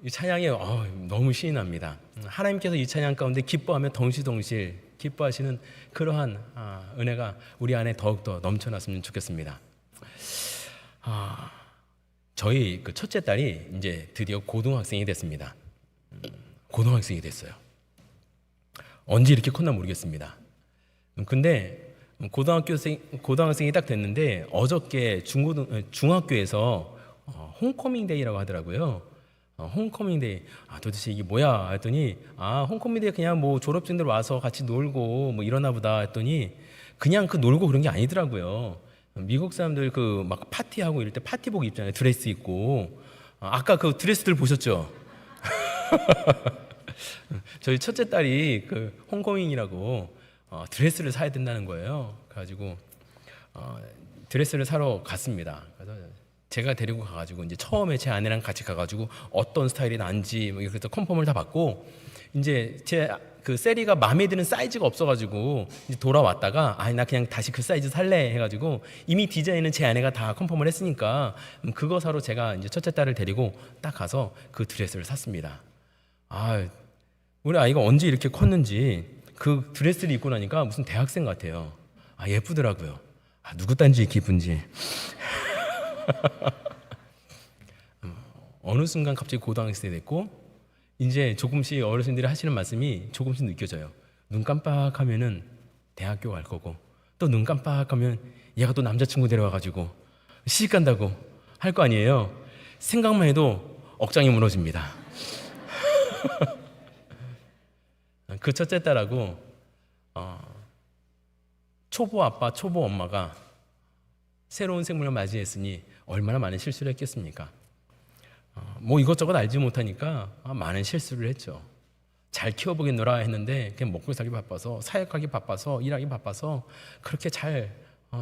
이 찬양이 너무 신이 납니다. 하나님께서 이 찬양 가운데 기뻐하며 덩실덩실 기뻐하시는 그러한 은혜가 우리 안에 더욱더 넘쳐났으면 좋겠습니다. 저희 그 첫째 딸이 이제 드디어 고등학생이 됐습니다. 고등학생이 됐어요. 언제 이렇게 컸나 모르겠습니다. 근데 고등학생이 딱 됐는데 어저께 중학교에서 홈커밍데이라고 하더라고요. 홈커밍데이. 도대체 이게 뭐야 했더니 홈커밍데이 그냥 뭐 졸업생들 와서 같이 놀고 뭐 이러나 보다 했더니 그냥 그 놀고 그런 게 아니더라고요. 미국 사람들 그 막 파티하고 이럴 때 파티복 입잖아요. 드레스 입고. 아까 그 드레스들 보셨죠? 저희 첫째 딸이 그 홈커밍이라고 드레스를 사야 된다는 거예요. 그래가지고 드레스를 사러 갔습니다. 그래서 제가 데리고 가가지고 이제 처음에 제 아내랑 같이 가가지고 어떤 스타일이 난지 뭐 이렇게 컨펌을 다 받고 이제 제 그 세리가 마음에 드는 사이즈가 없어가지고 이제 돌아왔다가 나 그냥 다시 그 사이즈 살래 해가지고 이미 디자인은 제 아내가 다 컨펌을 했으니까 그거 사러 제가 이제 첫째 딸을 데리고 딱 가서 그 드레스를 샀습니다. 우리 아이가 언제 이렇게 컸는지 그 드레스를 입고 나니까 무슨 대학생 같아요. 예쁘더라고요. 누구 딴지 기쁜지. 어느 순간 갑자기 고등학생이 됐고 이제 조금씩 어르신들이 하시는 말씀이 조금씩 느껴져요. 눈 깜빡하면은 대학교 갈 거고 또 눈 깜빡하면 얘가 또 남자친구 데려와가지고 시집 간다고 할 거 아니에요. 생각만 해도 억장이 무너집니다. 그 첫째 딸하고 초보 아빠 초보 엄마가 새로운 생물을 맞이했으니 얼마나 많은 실수를 했겠습니까? 뭐 이것저것 알지 못하니까 많은 실수를 했죠. 잘 키워보겠노라 했는데 그냥 먹고 살기 바빠서 사역하기 바빠서 일하기 바빠서 그렇게 잘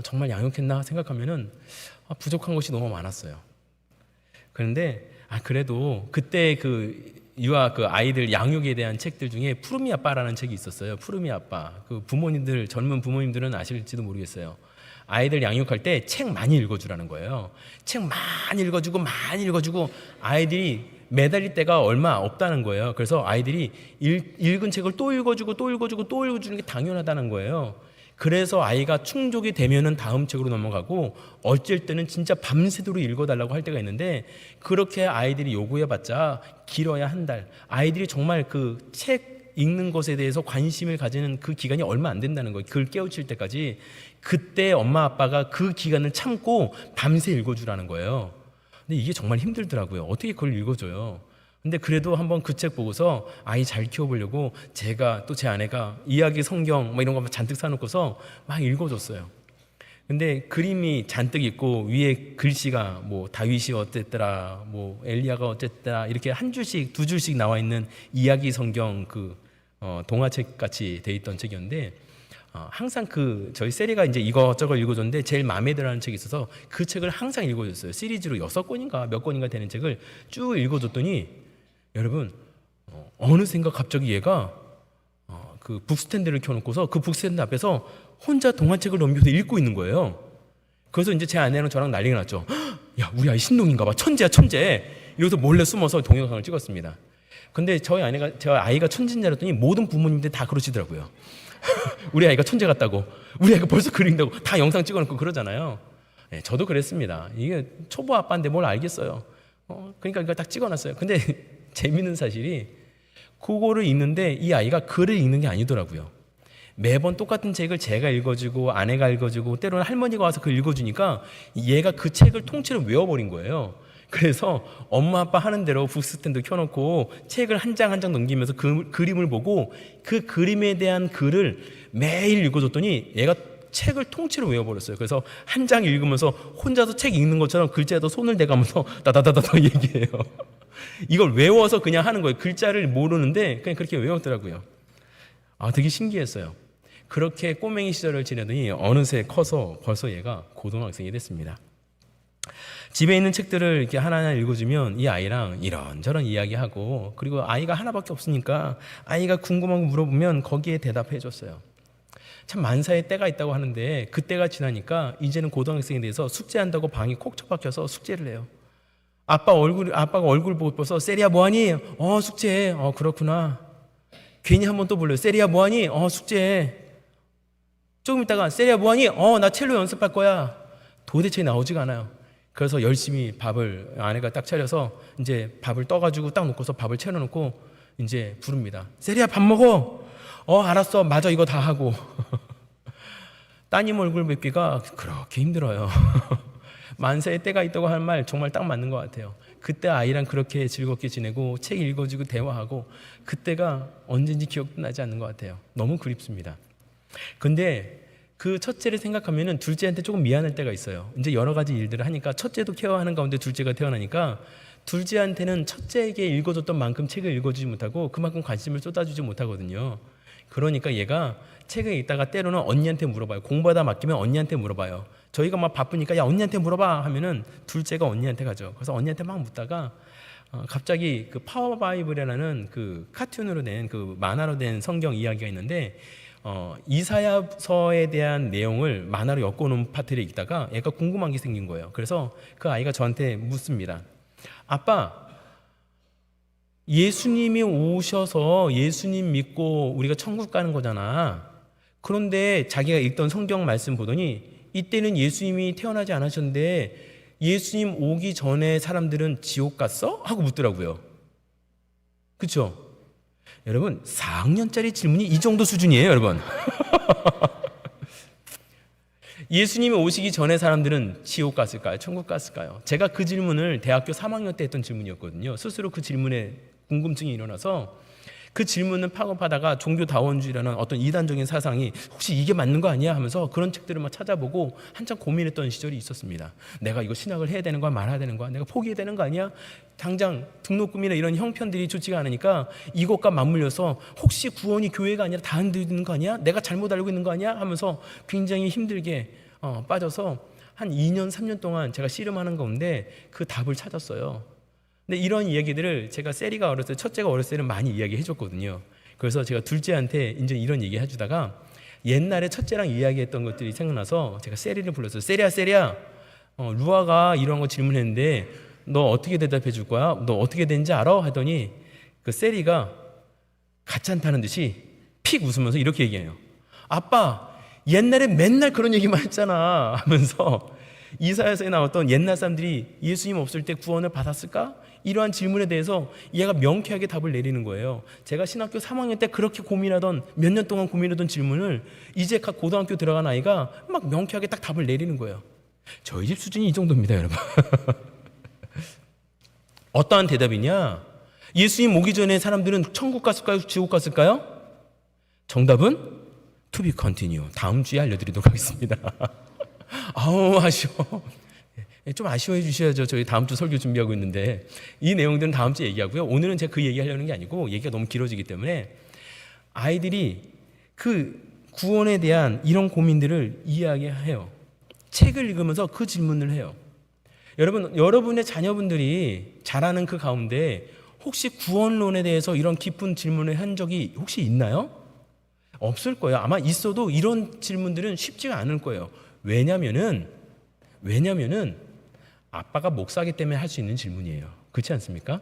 정말 양육했나 생각하면은 부족한 것이 너무 많았어요. 그런데 그래도 그때 그 유아 그 아이들 양육에 대한 책들 중에 푸르미 아빠라는 책이 있었어요. 푸르미 아빠. 그 부모님들 젊은 부모님들은 아실지도 모르겠어요. 아이들 양육할 때 책 많이 읽어주라는 거예요. 책 많이 읽어주고 아이들이 매달릴 때가 얼마 없다는 거예요. 그래서 아이들이 읽은 책을 또 읽어주는 게 당연하다는 거예요. 그래서 아이가 충족이 되면은 다음 책으로 넘어가고 어쩔 때는 진짜 밤새도록 읽어달라고 할 때가 있는데 그렇게 아이들이 요구해봤자 길어야 한 달. 아이들이 정말 그 책 읽는 것에 대해서 관심을 가지는 그 기간이 얼마 안 된다는 거예요. 그걸 깨우칠 때까지. 그때 엄마 아빠가 그 기간을 참고 밤새 읽어주라는 거예요. 근데 이게 정말 힘들더라고요. 어떻게 그걸 읽어줘요? 근데 그래도 한번 그 책 보고서 아이 잘 키워보려고 제가 또 제 아내가 이야기 성경 뭐 이런 거 잔뜩 사놓고서 막 읽어줬어요. 근데 그림이 잔뜩 있고 위에 글씨가 뭐 다윗이 어쨌더라 뭐 엘리야가 어쨌더라 이렇게 한 줄씩 두 줄씩 나와 있는 이야기 성경 그 동화책 같이 돼 있던 책이었는데 항상 그 저희 세리가 이제 이것저것 읽어줬는데 제일 마음에 들어하는 책이 있어서 그 책을 항상 읽어줬어요. 시리즈로 6권인가 몇 권인가 되는 책을 쭉 읽어줬더니 여러분 어느샌가 갑자기 얘가 그 북스탠드를 켜놓고서 그 북스탠드 앞에서 혼자 동화책을 넘겨서 읽고 있는 거예요. 그래서 이제 제 아내랑 저랑 난리가 났죠. 야 우리 아이 신동인가 봐. 천재야 천재. 이러면서 몰래 숨어서 동영상을 찍었습니다. 근데 저 아이가 천재인 줄 알았더니 모든 부모님들 다 그러시더라고요. 우리 아이가 천재 같다고, 우리 아이가 벌써 그린다고 다 영상 찍어놓고 그러잖아요. 저도 그랬습니다. 이게 초보 아빠인데 뭘 알겠어요. 그러니까 이걸 딱 찍어놨어요. 근데 재밌는 사실이 그거를 읽는데 이 아이가 글을 읽는 게 아니더라고요. 매번 똑같은 책을 제가 읽어주고 아내가 읽어주고 때로는 할머니가 와서 그걸 읽어주니까 얘가 그 책을 통째로 외워버린 거예요. 그래서 엄마 아빠 하는 대로 북스탠드 켜놓고 책을 한 장 한 장 넘기면서 그 그림을 보고 그 그림에 대한 글을 매일 읽어줬더니 얘가 책을 통째로 외워버렸어요. 그래서 한 장 읽으면서 혼자서 책 읽는 것처럼 글자에도 손을 대가면서 다다다다다 얘기해요. 이걸 외워서 그냥 하는 거예요. 글자를 모르는데 그냥 그렇게 외웠더라고요. 되게 신기했어요. 그렇게 꼬맹이 시절을 지내더니 어느새 커서 벌써 얘가 고등학생이 됐습니다. 집에 있는 책들을 이렇게 하나하나 읽어주면 이 아이랑 이런저런 이야기하고 그리고 아이가 하나밖에 없으니까 아이가 궁금한 거 물어보면 거기에 대답해 줬어요. 참 만사의 때가 있다고 하는데 그 때가 지나니까 이제는 고등학생에 대해서 숙제한다고 방이 콕 처박혀서 숙제를 해요. 아빠가 얼굴 보고 벌써 세리야 뭐하니? 숙제해. 그렇구나. 괜히 한번 또 불러요. 세리야 뭐하니? 숙제해. 조금 있다가 세리야 뭐하니? 나 첼로 연습할 거야. 도대체 나오지가 않아요. 그래서 열심히 밥을 아내가 딱 차려서 이제 밥을 떠가지고 딱 놓고서 밥을 차려놓고 이제 부릅니다. 세리야 밥 먹어. 알았어. 맞아 이거 다 하고. 따님 얼굴 뵙기가 그렇게 힘들어요. 만세의 때가 있다고 하는 말 정말 딱 맞는 것 같아요. 그때 아이랑 그렇게 즐겁게 지내고 책 읽어주고 대화하고 그때가 언젠지 기억도 나지 않는 것 같아요. 너무 그립습니다. 근데 그 첫째를 생각하면은 둘째한테 조금 미안할 때가 있어요. 이제 여러 가지 일들을 하니까 첫째도 케어하는 가운데 둘째가 태어나니까 둘째한테는 첫째에게 읽어줬던 만큼 책을 읽어주지 못하고 그만큼 관심을 쏟아주지 못하거든요. 그러니까 얘가 책을 읽다가 때로는 언니한테 물어봐요. 공부하다 맡기면 언니한테 물어봐요. 저희가 막 바쁘니까 야 언니한테 물어봐 하면은 둘째가 언니한테 가죠. 그래서 언니한테 막 묻다가 갑자기 그 파워 바이블이라는 그 카툰으로 된 그 만화로 된 성경 이야기가 있는데 이사야서에 대한 내용을 만화로 엮어놓은 파트를 읽다가 얘가 궁금한 게 생긴 거예요. 그래서 그 아이가 저한테 묻습니다. 아빠, 예수님이 오셔서 예수님 믿고 우리가 천국 가는 거잖아. 그런데 자기가 읽던 성경 말씀 보더니 이때는 예수님이 태어나지 않으셨는데 예수님 오기 전에 사람들은 지옥 갔어? 하고 묻더라고요. 그렇죠? 여러분 4학년짜리 질문이 이 정도 수준이에요, 여러분. 예수님이 오시기 전에 사람들은 지옥 갔을까요? 천국 갔을까요? 제가 그 질문을 대학교 3학년 때 했던 질문이었거든요. 스스로 그 질문에 궁금증이 일어나서 그 질문을 파고파다가 종교다원주의라는 어떤 이단적인 사상이 혹시 이게 맞는 거 아니야 하면서 그런 책들을 막 찾아보고 한참 고민했던 시절이 있었습니다. 내가 이거 신학을 해야 되는 거야 말아야 되는 거야? 내가 포기해야 되는 거 아니야? 당장 등록금이나 이런 형편들이 좋지가 않으니까 이것과 맞물려서 혹시 구원이 교회가 아니라 다른 데 있는 거 아니야? 내가 잘못 알고 있는 거 아니야? 하면서 굉장히 힘들게 빠져서 한 2년 3년 동안 제가 씨름하는 가운데 그 답을 찾았어요. 근데 이런 이야기들을 제가 세리가 어렸을 때, 첫째가 어렸을 때는 많이 이야기해 줬거든요. 그래서 제가 둘째한테 이제 이런 얘기 해주다가 옛날에 첫째랑 이야기했던 것들이 생각나서 제가 세리를 불렀어요. 세리야 루아가 이런 거 질문했는데 너 어떻게 대답해 줄 거야? 너 어떻게 되는지 알아? 하더니 그 세리가 가찬타는 듯이 픽 웃으면서 이렇게 얘기해요. 아빠 옛날에 맨날 그런 얘기만 했잖아 하면서 이사야서에 나왔던 옛날 사람들이 예수님 없을 때 구원을 받았을까? 이러한 질문에 대해서 얘가 명쾌하게 답을 내리는 거예요. 제가 신학교 3학년 때 그렇게 고민하던 몇 년 동안 고민하던 질문을 이제 각 고등학교 들어간 아이가 막 명쾌하게 딱 답을 내리는 거예요. 저희 집 수준이 이 정도입니다, 여러분. 어떠한 대답이냐? 예수님 오기 전에 사람들은 천국 갔을까요? 지옥 갔을까요? 정답은 to be continue. 다음 주에 알려드리도록 하겠습니다. 아우 아쉬워. 좀 아쉬워해 주셔야죠. 저희 다음 주 설교 준비하고 있는데 이 내용들은 다음 주에 얘기하고요. 오늘은 제가 그 얘기하려는 게 아니고 얘기가 너무 길어지기 때문에 아이들이 그 구원에 대한 이런 고민들을 이야기해요. 책을 읽으면서 그 질문을 해요. 여러분의 자녀분들이 자라는 그 가운데 혹시 구원론에 대해서 이런 깊은 질문을 한 적이 혹시 있나요? 없을 거예요. 아마 있어도 이런 질문들은 쉽지가 않을 거예요. 왜냐면은 아빠가 목사기 때문에 할 수 있는 질문이에요. 그렇지 않습니까?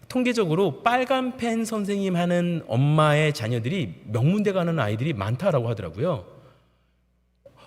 통계적으로 빨간 펜 선생님 하는 엄마의 자녀들이 명문대 가는 아이들이 많다라고 하더라고요.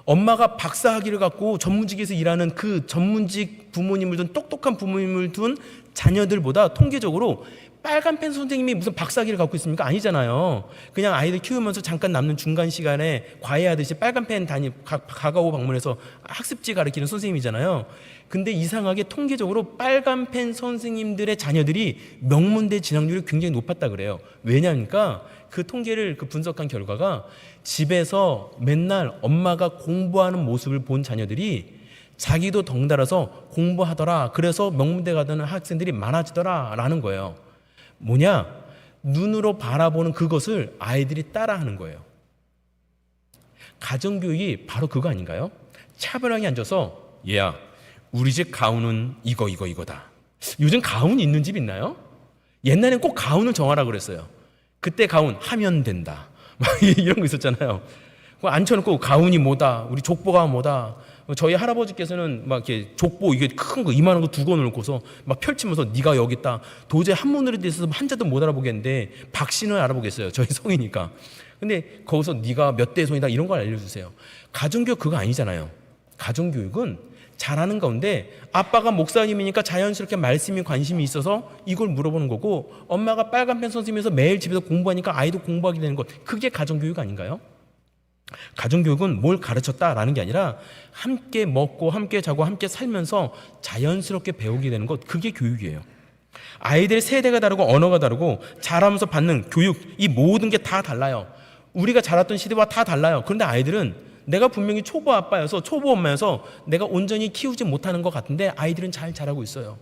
엄마가 박사학위를 갖고 전문직에서 일하는 그 전문직 부모님을 둔 똑똑한 부모님을 둔 자녀들보다 통계적으로 빨간 펜 선생님이 무슨 박사학위를 갖고 있습니까? 아니잖아요. 그냥 아이들 키우면서 잠깐 남는 중간 시간에 과외하듯이 빨간 펜 가가오 방문해서 학습지 가르치는 선생님이잖아요. 근데 이상하게 통계적으로 빨간 펜 선생님들의 자녀들이 명문대 진학률이 굉장히 높았다 그래요. 왜냐니까 그 통계를 분석한 결과가 집에서 맨날 엄마가 공부하는 모습을 본 자녀들이 자기도 덩달아서 공부하더라. 그래서 명문대 가던 학생들이 많아지더라 라는 거예요. 뭐냐? 눈으로 바라보는 그것을 아이들이 따라하는 거예요. 가정교육이 바로 그거 아닌가요? 차분하게 앉아서 얘야 우리 집 가훈은 이거다. 요즘 가훈 있는 집 있나요? 옛날엔 꼭 가훈을 정하라 그랬어요. 그때 가훈 하면 된다 막 이런 거 있었잖아요. 앉혀놓고 가훈이 뭐다, 우리 족보가 뭐다, 저희 할아버지께서는 막 이렇게 족보 이게 큰 거 이만한 거 두 권을 놓고서 막 펼치면서 네가 여기 있다. 도저히 한문으로 돼 있어서 한자도 못 알아보겠는데 박씨는 알아보겠어요. 저희 성이니까. 근데 거기서 네가 몇 대 손이다 이런 걸 알려주세요. 가정교육 그거 아니잖아요. 가정교육은 잘하는 가운데 아빠가 목사님이니까 자연스럽게 말씀이 관심이 있어서 이걸 물어보는 거고, 엄마가 빨간펜 선생님에서 매일 집에서 공부하니까 아이도 공부하게 되는 것, 그게 가정교육 아닌가요? 가정교육은 뭘 가르쳤다라는 게 아니라 함께 먹고 함께 자고 함께 살면서 자연스럽게 배우게 되는 것, 그게 교육이에요. 아이들의 세대가 다르고 언어가 다르고 자라면서 받는 교육, 이 모든 게 다 달라요. 우리가 자랐던 시대와 다 달라요. 그런데 아이들은 내가 분명히 초보 아빠여서 초보 엄마여서 내가 온전히 키우지 못하는 것 같은데 아이들은 잘 자라고 있어요.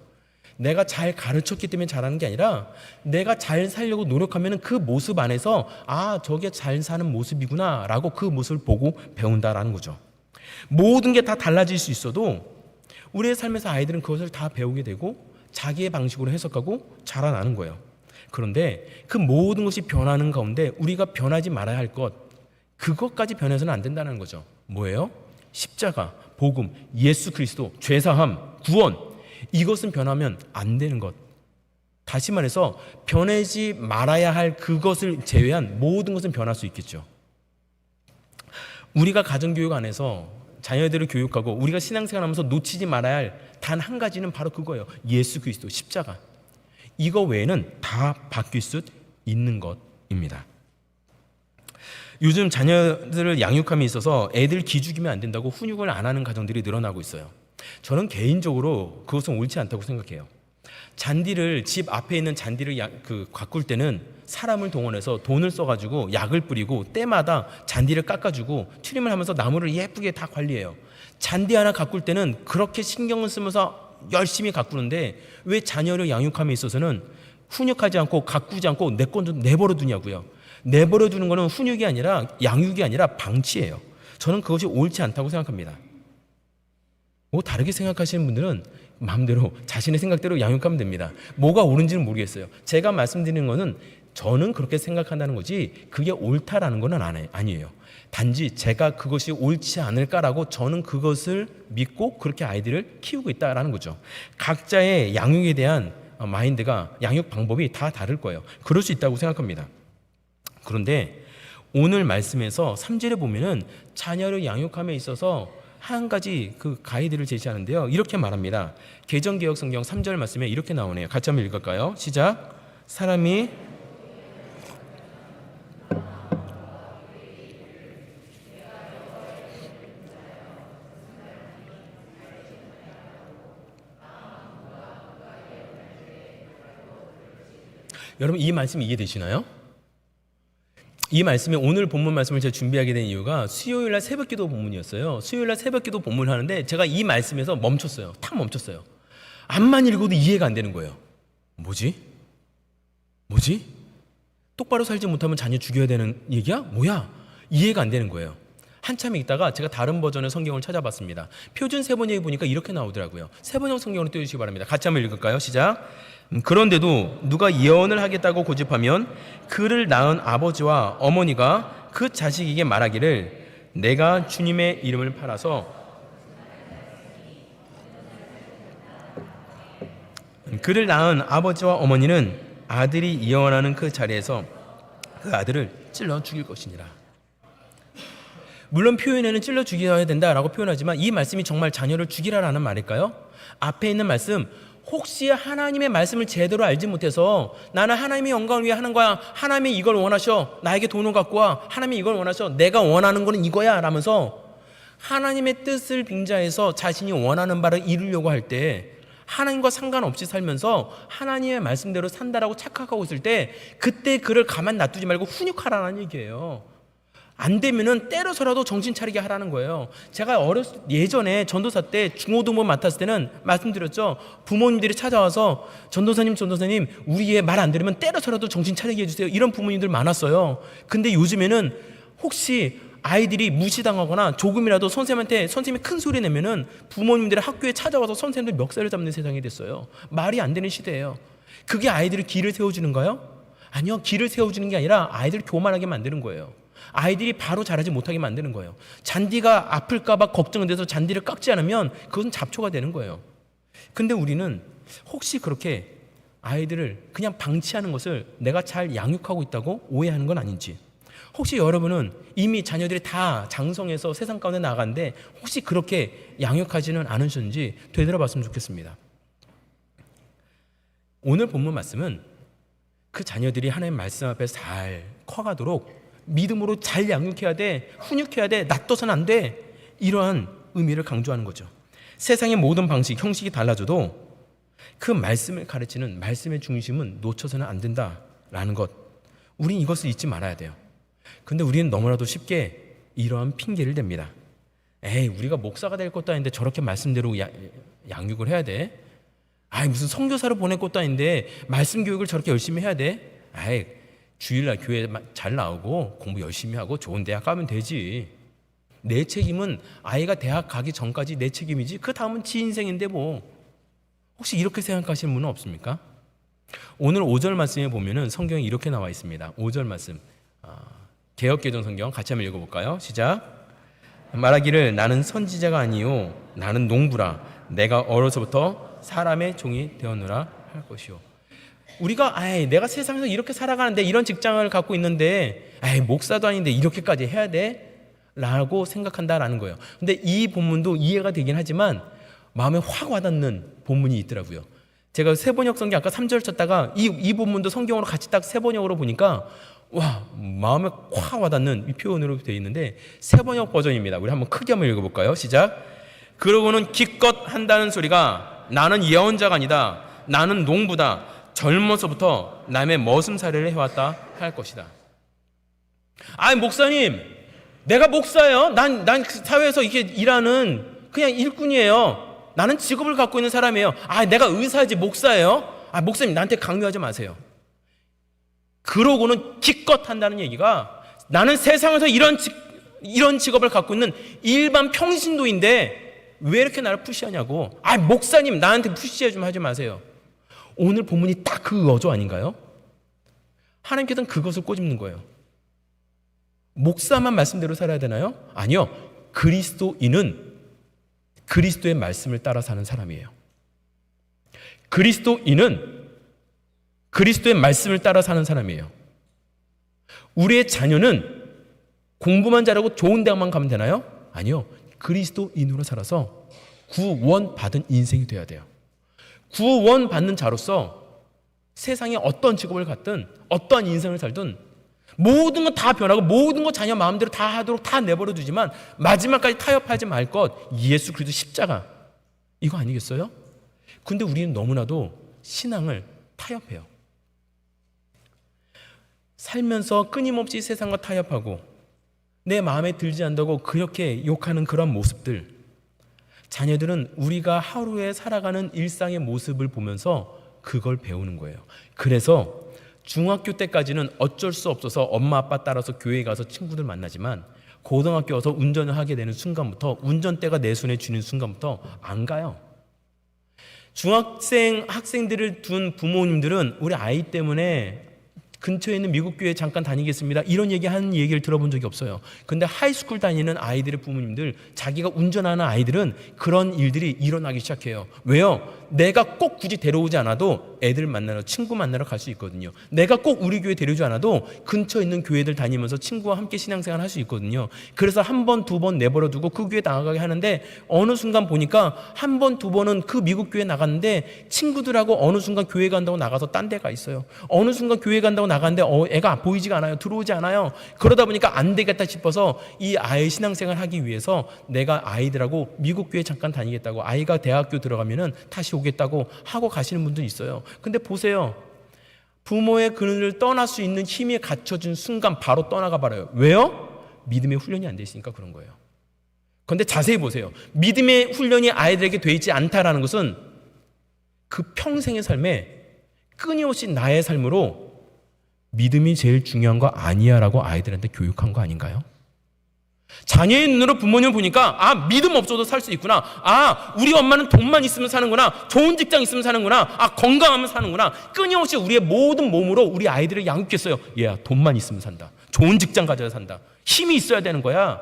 내가 잘 가르쳤기 때문에 잘하는 게 아니라 내가 잘 살려고 노력하면 그 모습 안에서 아, 저게 잘 사는 모습이구나 라고 그 모습을 보고 배운다라는 거죠. 모든 게 다 달라질 수 있어도 우리의 삶에서 아이들은 그것을 다 배우게 되고 자기의 방식으로 해석하고 자라나는 거예요. 그런데 그 모든 것이 변하는 가운데 우리가 변하지 말아야 할 것, 그것까지 변해서는 안 된다는 거죠. 뭐예요? 십자가, 복음, 예수 그리스도, 죄사함, 구원, 이것은 변하면 안 되는 것. 다시 말해서 변하지 말아야 할 그것을 제외한 모든 것은 변할 수 있겠죠. 우리가 가정교육 안에서 자녀들을 교육하고 우리가 신앙생활하면서 놓치지 말아야 할 단 한 가지는 바로 그거예요. 예수 그리스도, 십자가. 이거 외에는 다 바뀔 수 있는 것입니다. 요즘 자녀들을 양육함에 있어서 애들 기죽이면 안 된다고 훈육을 안 하는 가정들이 늘어나고 있어요. 저는 개인적으로 그것은 옳지 않다고 생각해요. 잔디를, 집 앞에 있는 잔디를 가꿀 때는 사람을 동원해서 돈을 써가지고 약을 뿌리고 때마다 잔디를 깎아주고 트림을 하면서 나무를 예쁘게 다 관리해요. 잔디 하나 가꿀 때는 그렇게 신경을 쓰면서 열심히 가꾸는데 왜 자녀를 양육함에 있어서는 훈육하지 않고 가꾸지 않고 내 건 좀 내버려 두냐고요. 내버려 두는 거는 훈육이 아니라 양육이 아니라 방치예요. 저는 그것이 옳지 않다고 생각합니다. 뭐 다르게 생각하시는 분들은 마음대로 자신의 생각대로 양육하면 됩니다. 뭐가 옳은지는 모르겠어요. 제가 말씀드리는 거는 저는 그렇게 생각한다는 거지 그게 옳다라는 건 아니에요. 단지 제가 그것이 옳지 않을까라고 저는 그것을 믿고 그렇게 아이들을 키우고 있다라는 거죠. 각자의 양육에 대한 마인드가, 양육 방법이 다 다를 거예요. 그럴 수 있다고 생각합니다. 그런데 오늘 말씀에서 3절에 보면은 자녀를 양육함에 있어서 한 가지 그 가이드를 제시하는데요. 이렇게 말합니다. 개정개혁 성경 3절 말씀에 이렇게 나오네요. 같이 한번 읽을까요? 시작. 사람이 여러분 이 말씀 이해되시나요? 이 말씀에 오늘 본문 말씀을 제가 준비하게 된 이유가 수요일날 새벽기도 본문이었어요. 수요일날 새벽기도 본문을 하는데 제가 이 말씀에서 멈췄어요. 탁 멈췄어요. 앞만 읽어도 이해가 안 되는 거예요. 뭐지? 똑바로 살지 못하면 자녀 죽여야 되는 얘기야? 뭐야? 이해가 안 되는 거예요. 한참 읽다가 제가 다른 버전의 성경을 찾아봤습니다. 표준 세번역에 보니까 이렇게 나오더라고요. 세번역 성경으로 띄워주시기 바랍니다. 같이 한번 읽을까요? 시작. 그런데도 누가 예언을 하겠다고 고집하면 그를 낳은 아버지와 어머니가 그 자식에게 말하기를 내가 주님의 이름을 팔아서 그를 낳은 아버지와 어머니는 아들이 예언하는 그 자리에서 그 아들을 찔러 죽일 것이니라. 물론 표현에는 찔러 죽여야 된다라고 표현하지만 이 말씀이 정말 자녀를 죽이라라는 말일까요? 앞에 있는 말씀, 혹시 하나님의 말씀을 제대로 알지 못해서 나는 하나님의 영광을 위해 하는 거야, 하나님이 이걸 원하셔, 나에게 돈을 갖고 와, 하나님이 이걸 원하셔, 내가 원하는 거는 이거야 라면서 하나님의 뜻을 빙자해서 자신이 원하는 바를 이루려고 할 때 하나님과 상관없이 살면서 하나님의 말씀대로 산다라고 착각하고 있을 때 그때 그를 가만 놔두지 말고 훈육하라는 얘기예요. 안 되면은 때려서라도 정신 차리게 하라는 거예요. 제가 예전에 전도사 때 중고등부 맡았을 때는 말씀드렸죠. 부모님들이 찾아와서 전도사님 우리 애 말 안 들으면 때려서라도 정신 차리게 해주세요. 이런 부모님들 많았어요. 근데 요즘에는 혹시 아이들이 무시당하거나 조금이라도 선생님이 큰 소리 내면은 부모님들이 학교에 찾아와서 선생님들 멱살을 잡는 세상이 됐어요. 말이 안 되는 시대예요. 그게 아이들의 길을 세워주는가요? 아니요. 길을 세워주는 게 아니라 아이들을 교만하게 만드는 거예요. 아이들이 바로 자라지 못하게 만드는 거예요. 잔디가 아플까봐 걱정돼서 잔디를 깎지 않으면 그것은 잡초가 되는 거예요. 근데 우리는 혹시 그렇게 아이들을 그냥 방치하는 것을 내가 잘 양육하고 있다고 오해하는 건 아닌지, 혹시 여러분은 이미 자녀들이 다 장성해서 세상 가운데 나가는데 혹시 그렇게 양육하지는 않으셨는지 되돌아봤으면 좋겠습니다. 오늘 본문 말씀은 그 자녀들이 하나님 말씀 앞에서 잘 커가도록 믿음으로 잘 양육해야 돼, 훈육해야 돼, 놔둬서는 안 돼, 이러한 의미를 강조하는 거죠. 세상의 모든 방식, 형식이 달라져도 그 말씀을 가르치는 말씀의 중심은 놓쳐서는 안 된다라는 것, 우린 이것을 잊지 말아야 돼요. 근데 우리는 너무나도 쉽게 이러한 핑계를 댑니다. 에이, 우리가 목사가 될 것도 아닌데 저렇게 말씀대로 양육을 해야 돼? 아이, 무슨 선교사를 보낼 것도 아닌데 말씀 교육을 저렇게 열심히 해야 돼? 아이, 주일날 교회 잘 나오고 공부 열심히 하고 좋은 대학 가면 되지. 내 책임은 아이가 대학 가기 전까지 내 책임이지, 그 다음은 지 인생인데 뭐. 혹시 이렇게 생각하시는 분은 없습니까? 오늘 5절 말씀에 보면은 성경에 이렇게 나와 있습니다. 5절 말씀, 개역개정 성경 같이 한번 읽어볼까요? 시작. 말하기를 나는 선지자가 아니요 나는 농부라, 내가 어려서부터 사람의 종이 되었노라 할 것이요. 우리가 내가 세상에서 이렇게 살아가는데, 이런 직장을 갖고 있는데 목사도 아닌데 이렇게까지 해야 돼? 라고 생각한다라는 거예요. 근데 이 본문도 이해가 되긴 하지만 마음에 확 와닿는 본문이 있더라고요. 제가 세번역 성경 아까 3절 쳤다가 이 본문도 성경으로 같이 딱 세번역으로 보니까 와, 마음에 확 와닿는 이 표현으로 되어 있는데 세번역 버전입니다. 우리 한번 크게 한번 읽어볼까요? 시작. 그러고는 기껏 한다는 소리가 나는 예언자가 아니다, 나는 농부다, 젊어서부터 남의 머슴살이를 해왔다 할 것이다. 아니 목사님, 내가 목사예요? 난 사회에서 이렇게 일하는 그냥 일꾼이에요. 나는 직업을 갖고 있는 사람이에요. 내가 의사지 목사예요? 목사님, 나한테 강요하지 마세요. 그러고는 기껏 한다는 얘기가, 나는 세상에서 이런 직업을 갖고 있는 일반 평신도인데 왜 이렇게 나를 푸시하냐고. 목사님, 나한테 푸시해 좀 하지 마세요. 오늘 본문이 딱 그 어조 아닌가요? 하나님께서는 그것을 꼬집는 거예요. 목사만 말씀대로 살아야 되나요? 아니요. 그리스도인은 그리스도의 말씀을 따라 사는 사람이에요. 그리스도인은 그리스도의 말씀을 따라 사는 사람이에요. 우리의 자녀는 공부만 잘하고 좋은 대학만 가면 되나요? 아니요. 그리스도인으로 살아서 구원받은 인생이 돼야 돼요. 구원받는 자로서 세상에 어떤 직업을 갖든 어떠한 인생을 살든 모든 건 다 변하고 모든 거 자녀 마음대로 다 하도록 다 내버려 두지만 마지막까지 타협하지 말 것, 예수 그리스도 십자가, 이거 아니겠어요? 근데 우리는 너무나도 신앙을 타협해요. 살면서 끊임없이 세상과 타협하고 내 마음에 들지 않다고 그렇게 욕하는 그런 모습들, 자녀들은 우리가 하루에 살아가는 일상의 모습을 보면서 그걸 배우는 거예요. 그래서 중학교 때까지는 어쩔 수 없어서 엄마 아빠 따라서 교회에 가서 친구들 만나지만 고등학교 와서 운전을 하게 되는 순간부터, 운전대가 내 손에 쥐는 순간부터 안 가요. 중학생, 학생들을 둔 부모님들은 우리 아이 때문에 근처에 있는 미국 교회 잠깐 다니겠습니다, 이런 하는 얘기를 들어본 적이 없어요. 근데 하이스쿨 다니는 아이들의 부모님들, 자기가 운전하는 아이들은 그런 일들이 일어나기 시작해요. 왜요? 내가 꼭 굳이 데려오지 않아도 애들 만나러, 친구 만나러 갈 수 있거든요. 내가 꼭 우리 교회 데려오지 않아도 근처에 있는 교회들 다니면서 친구와 함께 신앙생활 할 수 있거든요. 그래서 한 번, 두 번 내버려 두고 그 교회 나가게 하는데 어느 순간 보니까 한 번, 두 번은 그 미국 교회 나갔는데 친구들하고 어느 순간 교회 간다고 나가서 딴 데가 있어요. 어느 순간 교회 간다고 나갔는데 애가 보이지가 않아요. 들어오지 않아요. 그러다 보니까 안 되겠다 싶어서 이 아이 신앙생활 하기 위해서 내가 아이들하고 미국 교회 잠깐 다니겠다고, 아이가 대학교 들어가면은 다시 오겠다고 하고 가시는 분도 있어요. 근데 보세요. 부모의 그늘을 떠날 수 있는 힘이 갖춰진 순간 바로 떠나가 버려요. 왜요? 믿음의 훈련이 안 돼 있으니까 그런 거예요. 그런데 자세히 보세요. 믿음의 훈련이 아이들에게 돼 있지 않다라는 것은 그 평생의 삶에 끊임없이 나의 삶으로 믿음이 제일 중요한 거 아니야 라고 아이들한테 교육한 거 아닌가요? 자녀의 눈으로 부모님을 보니까 믿음 없어도 살 수 있구나, 우리 엄마는 돈만 있으면 사는구나, 좋은 직장 있으면 사는구나, 건강하면 사는구나. 끊임없이 우리의 모든 몸으로 우리 아이들을 양육했어요. 얘야, 돈만 있으면 산다, 좋은 직장 가져야 산다. 힘이 있어야 되는 거야.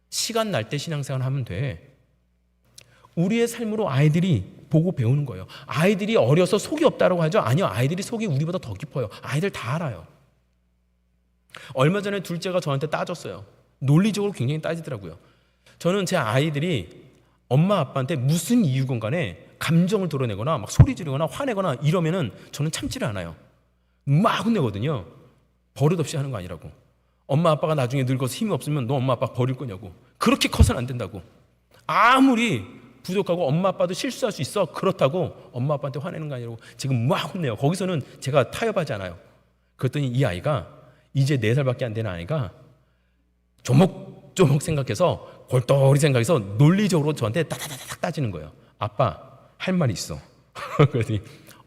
시간 날 때 신앙생활 하면 돼. 우리의 삶으로 아이들이 보고 배우는 거예요. 아이들이 어려서 속이 없다고 하죠? 아니요. 아이들이 속이 우리보다 더 깊어요. 아이들 다 알아요. 얼마 전에 둘째가 저한테 따졌어요. 논리적으로 굉장히 따지더라고요. 저는 제 아이들이 엄마 아빠한테 무슨 이유건 간에 감정을 드러내거나 막 소리 지르거나 화내거나 이러면은 저는 참지를 않아요. 막 혼내거든요. 버릇없이 하는 거 아니라고. 엄마 아빠가 나중에 늙어서 힘이 없으면 너 엄마 아빠 버릴 거냐고. 그렇게 커서는 안 된다고. 아무리 부족하고 엄마 아빠도 실수할 수 있어. 그렇다고 엄마 아빠한테 화내는 거 아니라고. 지금 막 혼내요. 거기서는 제가 타협하지 않아요. 그랬더니 이 아이가 이제 4살밖에 안 되는 아이가 조목조목 생각해서 골똘히 생각해서 논리적으로 저한테 따다다닥 따지는 거예요. 아빠 할 말이 있어. 그랬더니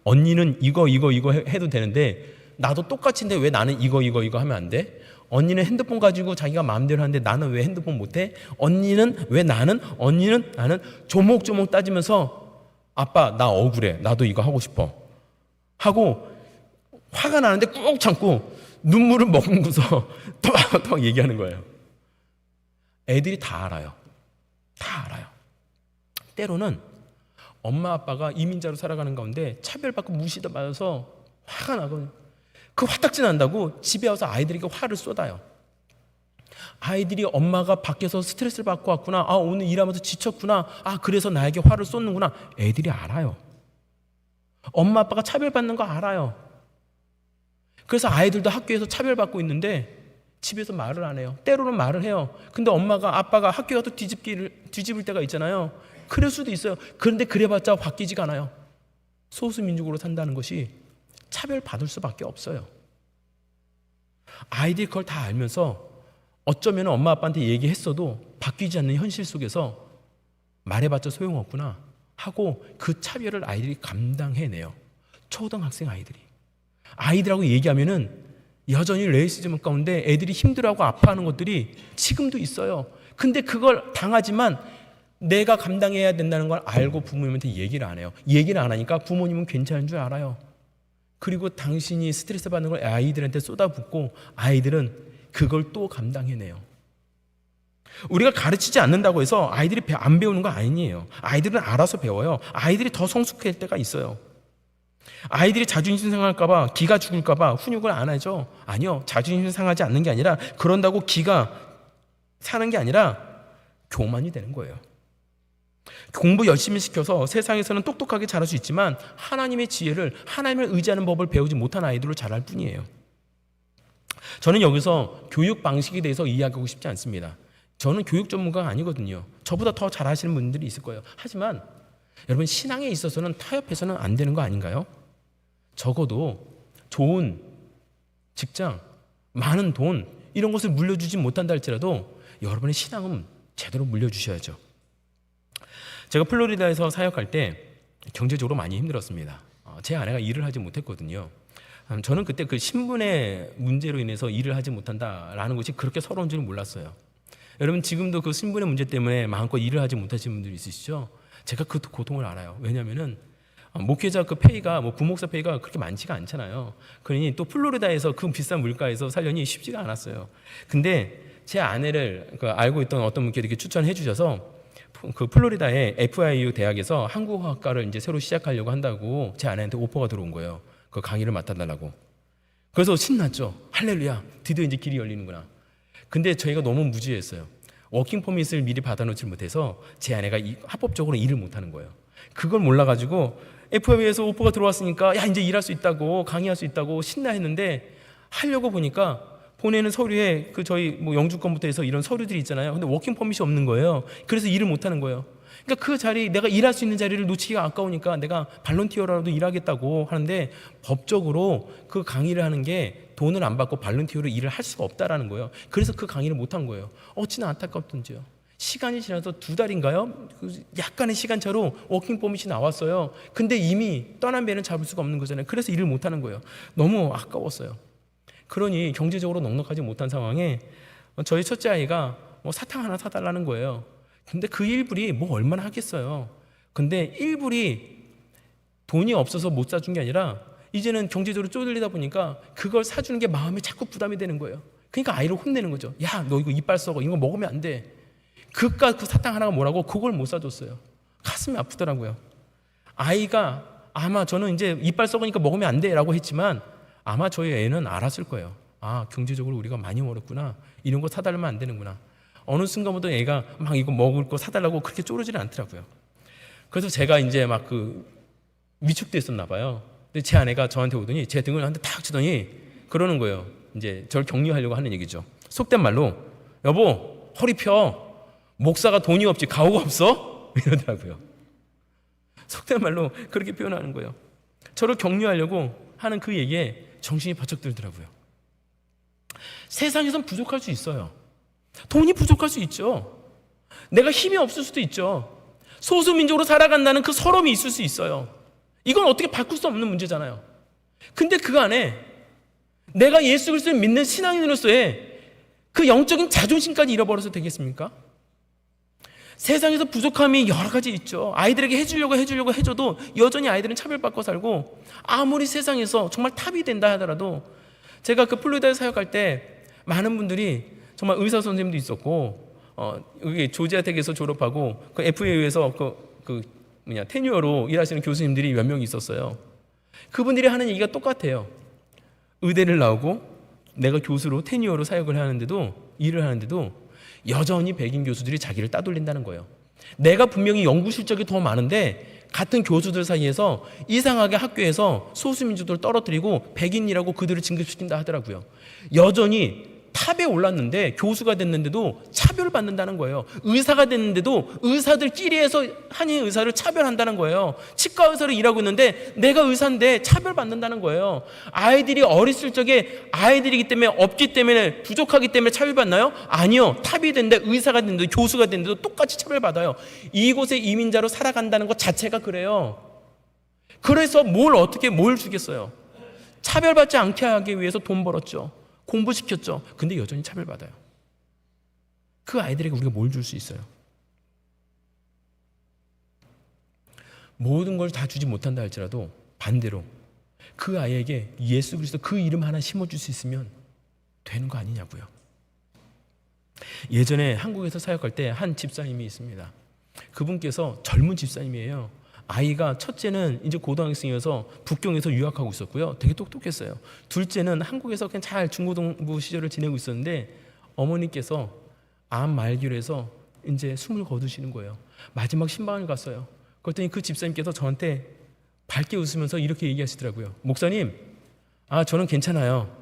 언니는 이거 해도 되는데 나도 똑같은데 왜 나는 이거 하면 안 돼? 언니는 핸드폰 가지고 자기가 마음대로 하는데 나는 왜 핸드폰 못해? 언니는 왜 나는? 언니는 나는? 조목조목 따지면서 아빠 나 억울해. 나도 이거 하고 싶어. 하고 화가 나는데 꾹 참고 눈물을 머금고서 또 얘기하는 거예요. 애들이 다 알아요. 다 알아요. 때로는 엄마 아빠가 이민자로 살아가는 가운데 차별받고 무시받아서 화가 나거든요. 그 화딱지 난다고 집에 와서 아이들에게 화를 쏟아요. 아이들이 엄마가 밖에서 스트레스를 받고 왔구나. 아, 오늘 일하면서 지쳤구나. 아, 그래서 나에게 화를 쏟는구나. 애들이 알아요. 엄마 아빠가 차별받는 거 알아요. 그래서 아이들도 학교에서 차별받고 있는데 집에서 말을 안 해요. 때로는 말을 해요. 근데 엄마가 아빠가 학교 가서 뒤집을 때가 있잖아요. 그럴 수도 있어요. 그런데 그래봤자 바뀌지가 않아요. 소수민족으로 산다는 것이 차별받을 수밖에 없어요. 아이들이 그걸 다 알면서 어쩌면 엄마 아빠한테 얘기했어도 바뀌지 않는 현실 속에서 말해봤자 소용없구나 하고 그 차별을 아이들이 감당해내요. 초등학생 아이들하고 얘기하면은 여전히 레이시즘 가운데 애들이 힘들어하고 아파하는 것들이 지금도 있어요. 근데 그걸 당하지만 내가 감당해야 된다는 걸 알고 부모님한테 얘기를 안 해요. 얘기를 안 하니까 부모님은 괜찮은 줄 알아요. 그리고 당신이 스트레스 받는 걸 아이들한테 쏟아붓고 아이들은 그걸 또 감당해내요. 우리가 가르치지 않는다고 해서 아이들이 안 배우는 거 아니에요. 아이들은 알아서 배워요. 아이들이 더 성숙할 때가 있어요. 아이들이 자존심 상할까봐, 기가 죽을까봐 훈육을 안 하죠. 아니요. 자존심 상하지 않는 게 아니라 그런다고 기가 사는 게 아니라 교만이 되는 거예요. 공부 열심히 시켜서 세상에서는 똑똑하게 자랄 수 있지만 하나님의 지혜를, 하나님을 의지하는 법을 배우지 못한 아이들로 자랄 뿐이에요. 저는 여기서 교육 방식에 대해서 이야기하고 싶지 않습니다. 저는 교육 전문가가 아니거든요. 저보다 더 잘하시는 분들이 있을 거예요. 하지만 여러분, 신앙에 있어서는 타협해서는 안 되는 거 아닌가요? 적어도 좋은 직장, 많은 돈 이런 것을 물려주지 못한다 할지라도 여러분의 신앙은 제대로 물려주셔야죠. 제가 플로리다에서 사역할 때 경제적으로 많이 힘들었습니다. 제 아내가 일을 하지 못했거든요. 저는 그때 그 신분의 문제로 인해서 일을 하지 못한다라는 것이 그렇게 서러운 줄은 몰랐어요. 여러분, 지금도 그 신분의 문제 때문에 마음껏 일을 하지 못하시는 분들이 있으시죠? 제가 그 고통을 알아요. 왜냐하면은 목회자 그 페이가, 부목사 페이가 그렇게 많지가 않잖아요. 그러니 또 플로리다에서 그 비싼 물가에서 살려니 쉽지가 않았어요. 근데 제 아내를 알고 있던 어떤 분께 이렇게 추천해 주셔서 그 플로리다의 FIU 대학에서 한국어학과를 이제 새로 시작하려고 한다고 제 아내한테 오퍼가 들어온 거예요. 그 강의를 맡아달라고. 그래서 신났죠. 할렐루야, 드디어 이제 길이 열리는구나. 근데 저희가 너무 무지했어요. 워킹 퍼밋을 미리 받아놓지 못해서 제 아내가 합법적으로 일을 못하는 거예요. 그걸 몰라가지고 FIU에서 오퍼가 들어왔으니까 야, 이제 일할 수 있다고, 강의할 수 있다고 신나했는데 하려고 보니까 보내는 서류에 그 저희 영주권부터 해서 이런 서류들이 있잖아요. 근데 워킹 퍼밋이 없는 거예요. 그래서 일을 못 하는 거예요. 그러니까 그 자리, 내가 일할 수 있는 자리를 놓치기가 아까우니까 내가 발런티어라도 일하겠다고 하는데 법적으로 그 강의를 하는 게 돈을 안 받고 발런티어로 일을 할 수가 없다라는 거예요. 그래서 그 강의를 못 한 거예요. 어찌나 안타깝던지요. 시간이 지나서 2달인가요? 약간의 시간차로 워킹 퍼밋이 나왔어요. 근데 이미 떠난 배는 잡을 수가 없는 거잖아요. 그래서 일을 못 하는 거예요. 너무 아까웠어요. 그러니 경제적으로 넉넉하지 못한 상황에 저희 첫째 아이가 사탕 하나 사달라는 거예요. 근데 그 일불이 얼마나 하겠어요. 근데 일불이 돈이 없어서 못 사준 게 아니라 이제는 경제적으로 쪼들리다 보니까 그걸 사주는 게 마음에 자꾸 부담이 되는 거예요. 그러니까 아이를 혼내는 거죠. 야, 너 이거 이빨 썩어. 이거 먹으면 안 돼. 그깟 그 사탕 하나가 뭐라고 그걸 못 사줬어요. 가슴이 아프더라고요. 아이가 아마 저는 이제 이빨 썩으니까 먹으면 안 돼라고 했지만 아마 저희 애는 알았을 거예요. 아, 경제적으로 우리가 많이 멀었구나. 이런 거 사달라면 안 되는구나. 어느 순간부터 애가 막 이거 먹을 거 사달라고 그렇게 쪼르지는 않더라고요. 그래서 제가 이제 막 위축됐었나 봐요. 근데 제 아내가 저한테 오더니 제 등을 한 대 탁 치더니 그러는 거예요. 이제 저를 격려하려고 하는 얘기죠. 속된 말로 여보 허리 펴. 목사가 돈이 없지 가오가 없어? 이러더라고요. 속된 말로 그렇게 표현하는 거예요. 저를 격려하려고 하는 그 얘기에 정신이 바짝 들더라고요. 세상에선 부족할 수 있어요. 돈이 부족할 수 있죠. 내가 힘이 없을 수도 있죠. 소수민족으로 살아간다는 그 서러움이 있을 수 있어요. 이건 어떻게 바꿀 수 없는 문제잖아요. 근데 그 안에 내가 예수 그리스도를 믿는 신앙인으로서의 그 영적인 자존심까지 잃어버려서 되겠습니까? 세상에서 부족함이 여러 가지 있죠. 아이들에게 해주려고 해줘도 여전히 아이들은 차별받고 살고, 아무리 세상에서 정말 탑이 된다 하더라도, 제가 그 플로리다에 사역할 때 많은 분들이 정말 의사 선생님도 있었고, 여기 조지아 텍에서 졸업하고 그 FAU에서 테뉴어로 일하시는 교수님들이 몇 명 있었어요. 그분들이 하는 얘기가 똑같아요. 의대를 나오고 내가 교수로 테뉴어로 사역을 하는데도, 일을 하는데도 여전히 백인 교수들이 자기를 따돌린다는 거예요. 내가 분명히 연구 실적이 더 많은데 같은 교수들 사이에서 이상하게 학교에서 소수민족들을 떨어뜨리고 백인이라고 그들을 진급시킨다 하더라고요. 여전히 탑에 올랐는데, 교수가 됐는데도 차별받는다는 거예요. 의사가 됐는데도 의사들끼리에서 한인 의사를 차별한다는 거예요. 치과 의사로 일하고 있는데 내가 의사인데 차별받는다는 거예요. 아이들이 어렸을 적에 아이들이기 때문에, 없기 때문에, 부족하기 때문에 차별받나요? 아니요. 탑이 됐는데, 의사가 됐는데, 교수가 됐는데도 똑같이 차별받아요. 이곳에 이민자로 살아간다는 것 자체가 그래요. 그래서 뭘 주겠어요? 차별받지 않게 하기 위해서 돈 벌었죠. 공부시켰죠. 근데 여전히 차별받아요. 그 아이들에게 우리가 뭘 줄 수 있어요? 모든 걸 다 주지 못한다 할지라도 반대로 그 아이에게 예수 그리스도 그 이름 하나 심어줄 수 있으면 되는 거 아니냐고요. 예전에 한국에서 사역할 때 한 집사님이 있습니다. 그분께서 젊은 집사님이에요. 아이가 첫째는 이제 고등학생이어서 북경에서 유학하고 있었고요. 되게 똑똑했어요. 둘째는 한국에서 그냥 잘 중고등부 시절을 지내고 있었는데 어머니께서 암 말기로 해서 이제 숨을 거두시는 거예요. 마지막 신방을 갔어요. 그랬더니 그 집사님께서 저한테 밝게 웃으면서 이렇게 얘기하시더라고요. 목사님, 저는 괜찮아요.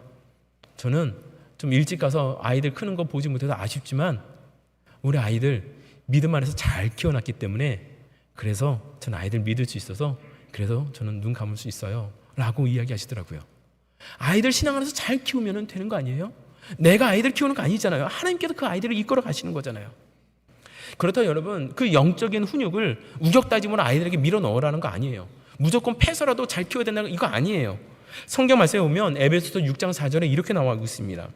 저는 좀 일찍 가서 아이들 크는 거 보지 못해서 아쉽지만 우리 아이들 믿음 안에서 잘 키워놨기 때문에, 그래서 저는 아이들 믿을 수 있어서 그래서 저는 눈 감을 수 있어요 라고 이야기하시더라고요. 아이들 신앙 안에서 잘 키우면 되는 거 아니에요? 내가 아이들 키우는 거 아니잖아요. 하나님께서 그 아이들을 이끌어 가시는 거잖아요. 그렇다고 여러분, 그 영적인 훈육을 우격다짐으로 아이들에게 밀어 넣으라는 거 아니에요. 무조건 패서라도 잘 키워야 된다는 거 이거 아니에요. 성경 말씀에 보면 에베소서 6장 4절에 이렇게 나와 있습니다.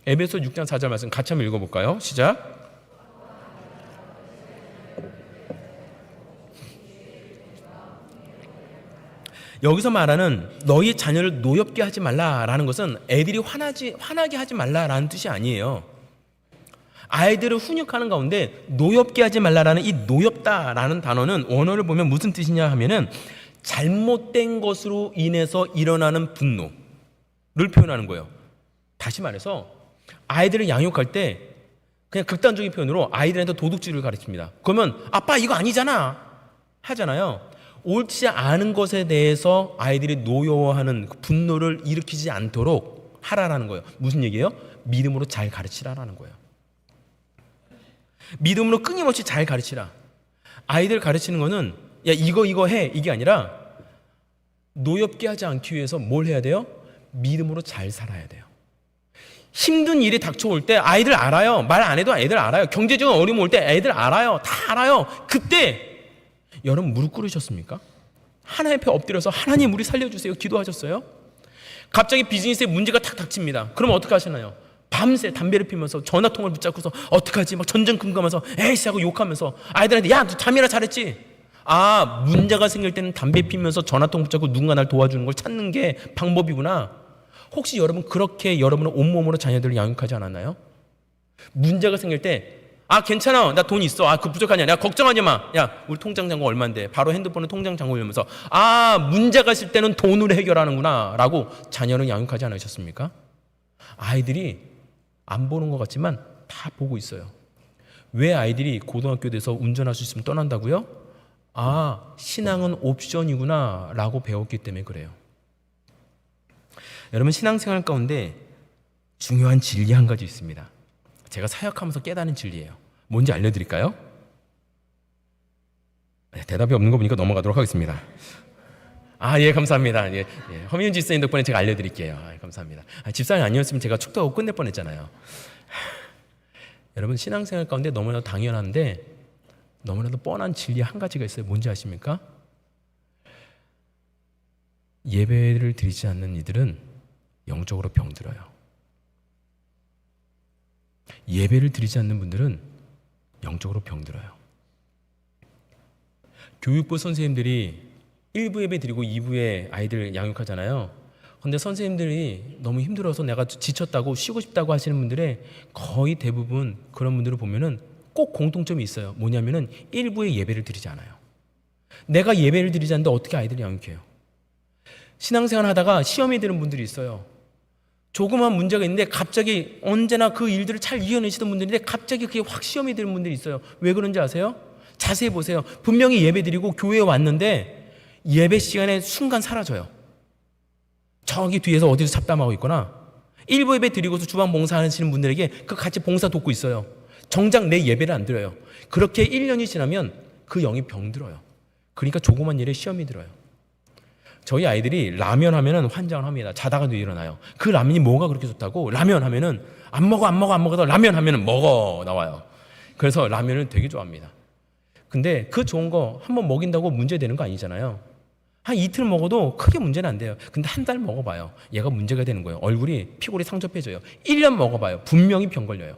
에베소 6장 4절 말씀 같이 한번 읽어볼까요? 시작. 여기서 말하는 너희 자녀를 노엽게 하지 말라라는 것은 애들이 화나게 하지 말라라는 뜻이 아니에요. 아이들을 훈육하는 가운데 노엽게 하지 말라라는 이 노엽다라는 단어는 원어를 보면 무슨 뜻이냐 하면은 잘못된 것으로 인해서 일어나는 분노를 표현하는 거예요. 다시 말해서 아이들을 양육할 때 그냥 극단적인 표현으로 아이들한테 도둑질을 가르칩니다. 그러면 아빠 이거 아니잖아 하잖아요. 옳지 않은 것에 대해서 아이들이 노여워하는 분노를 일으키지 않도록 하라라는 거예요. 무슨 얘기예요? 믿음으로 잘 가르치라라는 거예요. 믿음으로 끊임없이 잘 가르치라. 아이들 가르치는 거는 야 이거 해 이게 아니라 노엽게 하지 않기 위해서 뭘 해야 돼요? 믿음으로 잘 살아야 돼요. 힘든 일이 닥쳐올 때 아이들 알아요. 말 안 해도 애들 알아요. 경제적인 어려움 올 때 애들 알아요. 다 알아요. 그때 여러분 무릎 꿇으셨습니까? 하나님 앞에 엎드려서 하나님 우리 살려주세요 기도하셨어요? 갑자기 비즈니스에 문제가 탁 닥칩니다. 그럼 어떻게 하시나요? 밤새 담배를 피면서 전화통을 붙잡고서 어떡하지 막 전전긍긍하면서 에이씨 하고 욕하면서 아이들한테 야 너 잠이나 잘했지? 문제가 생길 때는 담배 피면서 전화통 붙잡고 누군가 날 도와주는 걸 찾는 게 방법이구나. 혹시 여러분 그렇게 여러분은 온몸으로 자녀들을 양육하지 않았나요? 문제가 생길 때 괜찮아, 나 돈 있어, 그 부족하냐, 야 걱정하지 마, 야 우리 통장 잔고 얼만데, 바로 핸드폰에 통장 잔고 올리면서 문제가 있을 때는 돈으로 해결하는구나 라고 자녀를 양육하지 않으셨습니까? 아이들이 안 보는 것 같지만 다 보고 있어요. 왜 아이들이 고등학교 돼서 운전할 수 있으면 떠난다고요? 신앙은 옵션이구나 라고 배웠기 때문에 그래요. 여러분, 신앙생활 가운데 중요한 진리 한 가지 있습니다. 제가 사역하면서 깨닫는 진리예요. 뭔지 알려드릴까요? 대답이 없는 거 보니까 넘어가도록 하겠습니다. 예, 감사합니다. 예, 허민윤 집사님 덕분에 제가 알려드릴게요. 감사합니다. 집사님 아니었으면 제가 축도하고 끝낼 뻔했잖아요. 여러분, 신앙생활 가운데 너무나도 당연한데 너무나도 뻔한 진리 한 가지가 있어요. 뭔지 아십니까? 예배를 드리지 않는 이들은 영적으로 병들어요. 예배를 드리지 않는 분들은 영적으로 병들어요. 교육부 선생님들이 1부 예배 드리고 2부에 아이들 양육하잖아요. 근데 선생님들이 너무 힘들어서 내가 지쳤다고 쉬고 싶다고 하시는 분들의 거의 대부분 그런 분들을 보면은 꼭 공통점이 있어요. 뭐냐면은 1부에 예배를 드리지 않아요. 내가 예배를 드리지 않는데 어떻게 아이들을 양육해요? 신앙생활 하다가 시험이 되는 분들이 있어요. 조그만 문제가 있는데 갑자기 언제나 그 일들을 잘 이겨내시던 분들인데 갑자기 그게 확 시험이 되는 분들이 있어요. 왜 그런지 아세요? 자세히 보세요. 분명히 예배 드리고 교회에 왔는데 예배 시간에 순간 사라져요. 저기 뒤에서 어디서 잡담하고 있거나, 일부 예배 드리고서 주방 봉사하시는 분들에게 그 같이 봉사 돕고 있어요. 정작 내 예배를 안 드려요. 그렇게 1년이 지나면 그 영이 병들어요. 그러니까 조그만 일에 시험이 들어요. 저희 아이들이 라면 하면은 환장을 합니다. 자다가도 일어나요. 그 라면이 뭐가 그렇게 좋다고? 라면 하면은 안 먹어도 라면 하면은 먹어 나와요. 그래서 라면을 되게 좋아합니다. 근데 그 좋은 거 한번 먹인다고 문제되는 거 아니잖아요. 한 이틀 먹어도 크게 문제는 안 돼요. 근데 한 달 먹어봐요. 얘가 문제가 되는 거예요. 얼굴이 피골이 상접해져요. 1년 먹어봐요. 분명히 병 걸려요.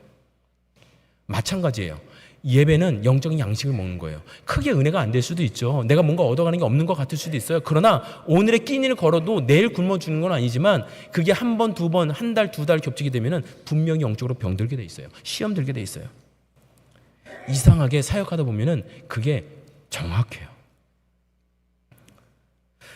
마찬가지예요. 예배는 영적인 양식을 먹는 거예요. 크게 은혜가 안 될 수도 있죠. 내가 뭔가 얻어가는 게 없는 것 같을 수도 있어요. 그러나 오늘의 끼니를 걸어도 내일 굶어주는 건 아니지만 그게 한 번, 두 번, 한 달, 두 달 겹치게 되면 분명히 영적으로 병들게 돼 있어요. 시험 들게 돼 있어요. 이상하게 사역하다 보면 그게 정확해요.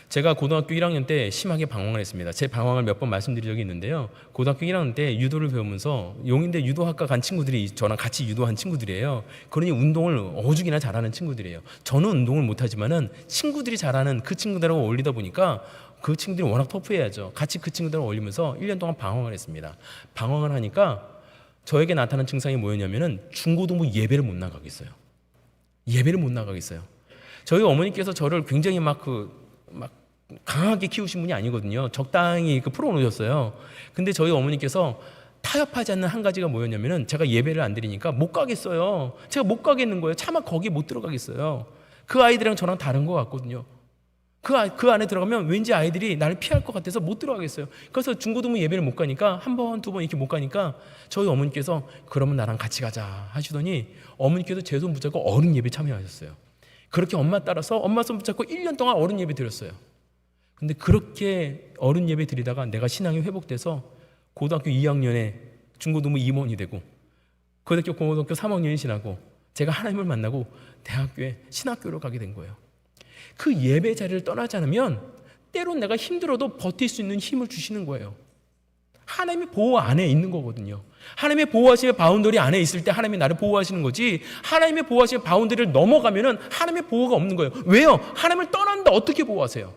제가 고등학교 1학년 때 심하게 방황을 했습니다. 제 방황을 몇 번 말씀드린 적이 있는데요. 고등학교 1학년 때 유도를 배우면서 용인대 유도학과 간 친구들이 저랑 같이 유도한 친구들이에요. 그러니 운동을 어죽이나 잘하는 친구들이에요. 저는 운동을 못하지만은 친구들이 잘하는 그 친구들하고 어울리다 보니까 그 친구들이 워낙 터프해야죠. 같이 그 친구들하고 어울리면서 1년 동안 방황을 했습니다. 방황을 하니까 저에게 나타난 증상이 뭐였냐면은 중고등부 예배를 못 나가겠어요. 예배를 못 나가겠어요. 저희 어머니께서 저를 굉장히 막 강하게 키우신 분이 아니거든요. 적당히 풀어놓으셨어요. 근데 저희 어머니께서 타협하지 않는 한 가지가 뭐였냐면은 제가 예배를 안 드리니까 못 가겠어요. 제가 못 가겠는 거예요. 차마 거기에 못 들어가겠어요. 그 아이들이랑 저랑 다른 것 같거든요. 그 안에 들어가면 왠지 아이들이 나를 피할 것 같아서 못 들어가겠어요. 그래서 중고등부 예배를 못 가니까 한 번, 두 번 이렇게 못 가니까 저희 어머니께서 그러면 나랑 같이 가자 하시더니 어머니께서 제 손 붙잡고 어른 예배 참여하셨어요. 그렇게 엄마 따라서 엄마 손 붙잡고 1년 동안 어른 예배 드렸어요. 근데 그렇게 어른 예배 드리다가 내가 신앙이 회복돼서 고등학교 2학년에 중고등부 임원이 되고 고등학교 3학년이 지나고 제가 하나님을 만나고 대학교에 신학교를 가게 된 거예요. 그 예배 자리를 떠나지 않으면 때론 내가 힘들어도 버틸 수 있는 힘을 주시는 거예요. 하나님의 보호 안에 있는 거거든요. 하나님의 보호하심의 바운더리 안에 있을 때 하나님이 나를 보호하시는 거지, 하나님의 보호하심의 바운더리를 넘어가면은 하나님의 보호가 없는 거예요. 왜요? 하나님을 떠난다 어떻게 보호하세요?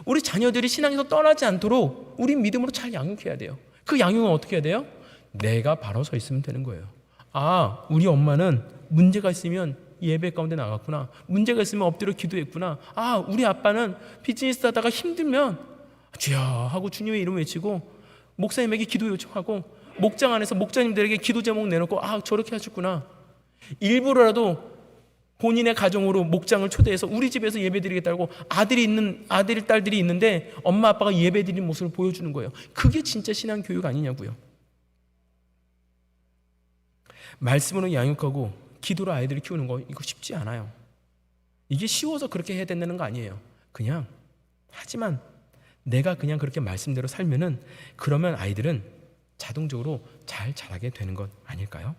우리 자녀들이 신앙에서 떠나지 않도록 우리 믿음으로 잘 양육해야 돼요. 그 양육은 어떻게 해야 돼요? 내가 바로 서 있으면 되는 거예요. 우리 엄마는 문제가 있으면 예배 가운데 나갔구나. 문제가 있으면 엎드려 기도했구나. 우리 아빠는 비즈니스 하다가 힘들면 주여 하고 주님의 이름 외치고 목사님에게 기도 요청하고 목장 안에서 목자님들에게 기도 제목 내놓고 저렇게 하셨구나. 일부러라도 본인의 가정으로 목장을 초대해서 우리 집에서 예배드리겠다고 아들 딸들이 있는데 엄마 아빠가 예배드리는 모습을 보여주는 거예요. 그게 진짜 신앙 교육 아니냐고요. 말씀으로 양육하고 기도로 아이들을 키우는 거 이거 쉽지 않아요. 이게 쉬워서 그렇게 해야 된다는 거 아니에요. 그냥 하지만 내가 그냥 그렇게 말씀대로 살면은 그러면 아이들은 자동적으로 잘 자라게 되는 것 아닐까요?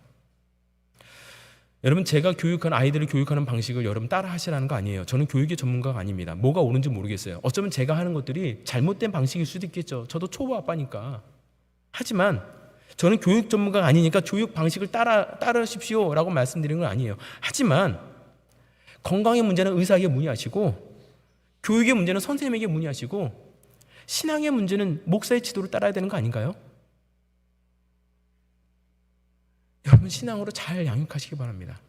여러분, 제가 교육하는 아이들을 교육하는 방식을 여러분 따라 하시라는 거 아니에요. 저는 교육의 전문가가 아닙니다. 뭐가 옳은지 모르겠어요. 어쩌면 제가 하는 것들이 잘못된 방식일 수도 있겠죠. 저도 초보 아빠니까. 하지만 저는 교육 전문가가 아니니까 교육 방식을 따르십시오 라고 말씀드리는 건 아니에요. 하지만 건강의 문제는 의사에게 문의하시고, 교육의 문제는 선생님에게 문의하시고, 신앙의 문제는 목사의 지도를 따라야 되는 거 아닌가요? 여러분, 신앙으로 잘 양육하시기 바랍니다.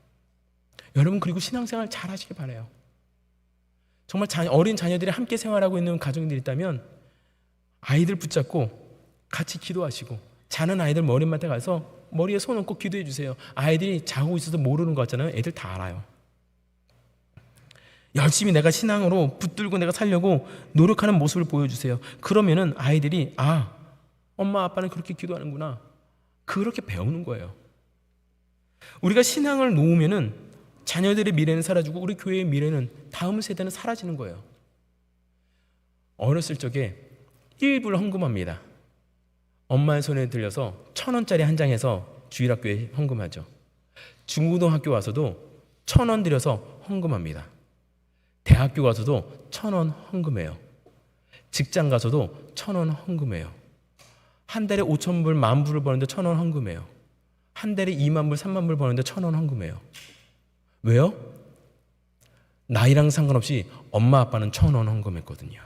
여러분, 그리고 신앙생활 잘 하시기 바라요. 정말 어린 자녀들이 함께 생활하고 있는 가정들이 있다면 아이들 붙잡고 같이 기도하시고, 자는 아이들 머리맡에 가서 머리에 손 얹고 기도해 주세요. 아이들이 자고 있어서 모르는 거 같잖아요. 애들 다 알아요. 열심히 내가 신앙으로 붙들고 내가 살려고 노력하는 모습을 보여주세요. 그러면은 아이들이 엄마 아빠는 그렇게 기도하는구나, 그렇게 배우는 거예요. 우리가 신앙을 놓으면은 자녀들의 미래는 사라지고 우리 교회의 미래는, 다음 세대는 사라지는 거예요. 어렸을 적에 1불 헌금합니다. 엄마의 손에 들려서 1,000원짜리 한 장에서 주일학교에 헌금하죠. 중고등학교 와서도 1,000원 들여서 헌금합니다. 대학교 가서도 1,000원 헌금해요. 직장 가서도 1,000원 헌금해요. 한 달에 5,000불, 10,000불을 버는데 1,000원 헌금해요. 한 달에 20,000불, 30,000불 버는데 1,000원 헌금해요. 왜요? 나이랑 상관없이 엄마 아빠는 1,000원 헌금했거든요.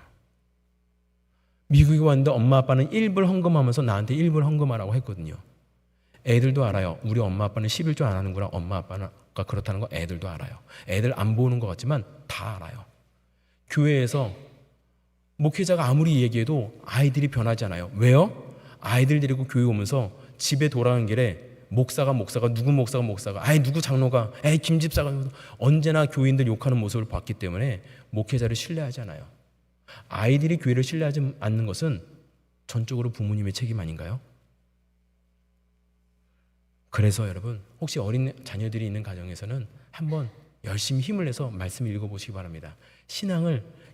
미국에 왔는데 엄마 아빠는 1불 헌금하면서 나한테 1불 헌금하라고 했거든요. 애들도 알아요. 우리 엄마 아빠는 11조 안 하는구나. 엄마 아빠가 그렇다는 거 애들도 알아요. 애들 안 보는 것 같지만 다 알아요. 교회에서 목회자가 아무리 얘기해도 아이들이 변하지 않아요. 왜요? 아이들 데리고 교회 오면서 집에 돌아가는 길에 목사가 누구 장로가, 김 집사가, 언제나 교인들 욕하는 모습을 봤기 때문에 목회자를 신뢰하지 않아요. 아이들이 교회를 신뢰하지 않는 것은 전적으로 부모님의 책임 아닌가요? 그래서 여러분, 혹시 어린 자녀들이 있는 가정에서는 한번 열심히 힘을 내서 말씀을 읽어보시기 바랍니다.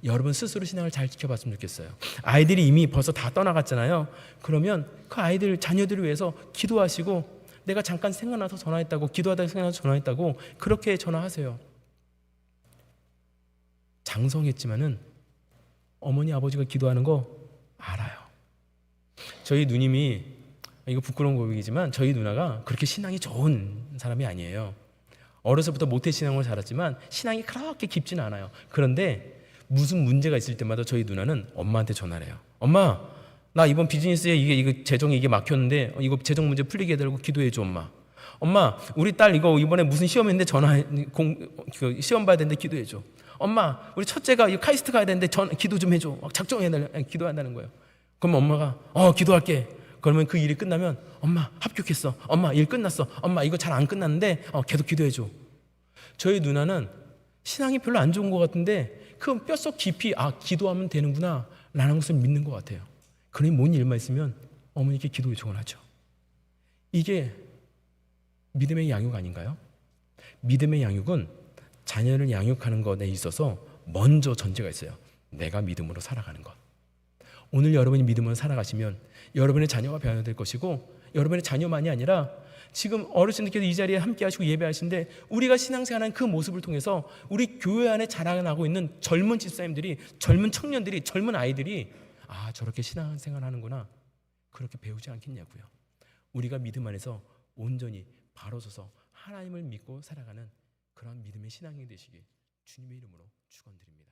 여러분 스스로 신앙을 잘 지켜봤으면 좋겠어요. 아이들이 이미 벌써 다 떠나갔잖아요. 그러면 그 아이들, 자녀들을 위해서 기도하시고, 내가 잠깐 생각나서 전화했다고, 기도하다가 생각나서 전화했다고 그렇게 전화하세요. 장성했지만은 어머니 아버지가 기도하는 거 알아요. 저희 누님이, 이거 부끄러운 고백이지만 저희 누나가 그렇게 신앙이 좋은 사람이 아니에요. 어려서부터 모태신앙으로 자랐지만 신앙이 그렇게 깊지는 않아요. 그런데 무슨 문제가 있을 때마다 저희 누나는 엄마한테 전화를 해요. 엄마, 나 이번 비즈니스에 이게 재정이 이게 막혔는데 이거 재정 문제 풀리게 해달라고 기도해 줘, 엄마. 엄마, 우리 딸 이거 이번에 무슨 시험했는데 시험 봐야 되는데 기도해 줘. 엄마, 우리 첫째가 이 카이스트 가야 되는데 기도 좀 해줘. 기도한다는 거예요. 그럼 엄마가 기도할게. 그러면 그 일이 끝나면, 엄마 합격했어, 엄마 일 끝났어, 엄마 이거 잘 안 끝났는데 계속 기도해줘. 저희 누나는 신앙이 별로 안 좋은 것 같은데 그 뼛속 깊이 기도하면 되는구나 라는 것을 믿는 것 같아요. 그러니 뭔 일만 있으면 어머니께 기도 요청을 하죠. 이게 믿음의 양육 아닌가요? 믿음의 양육은 자녀를 양육하는 것에 있어서 먼저 전제가 있어요. 내가 믿음으로 살아가는 것. 오늘 여러분이 믿음으로 살아가시면 여러분의 자녀가 변화될 것이고, 여러분의 자녀만이 아니라 지금 어르신들께서 이 자리에 함께 하시고 예배하시는데, 우리가 신앙생활하는 그 모습을 통해서 우리 교회 안에 자라나고 있는 젊은 집사님들이, 젊은 청년들이, 젊은 아이들이 저렇게 신앙생활 하는구나, 그렇게 배우지 않겠냐고요. 우리가 믿음 안에서 온전히 바로 서서 하나님을 믿고 살아가는 그런 믿음의 신앙이 되시길 주님의 이름으로 축원드립니다.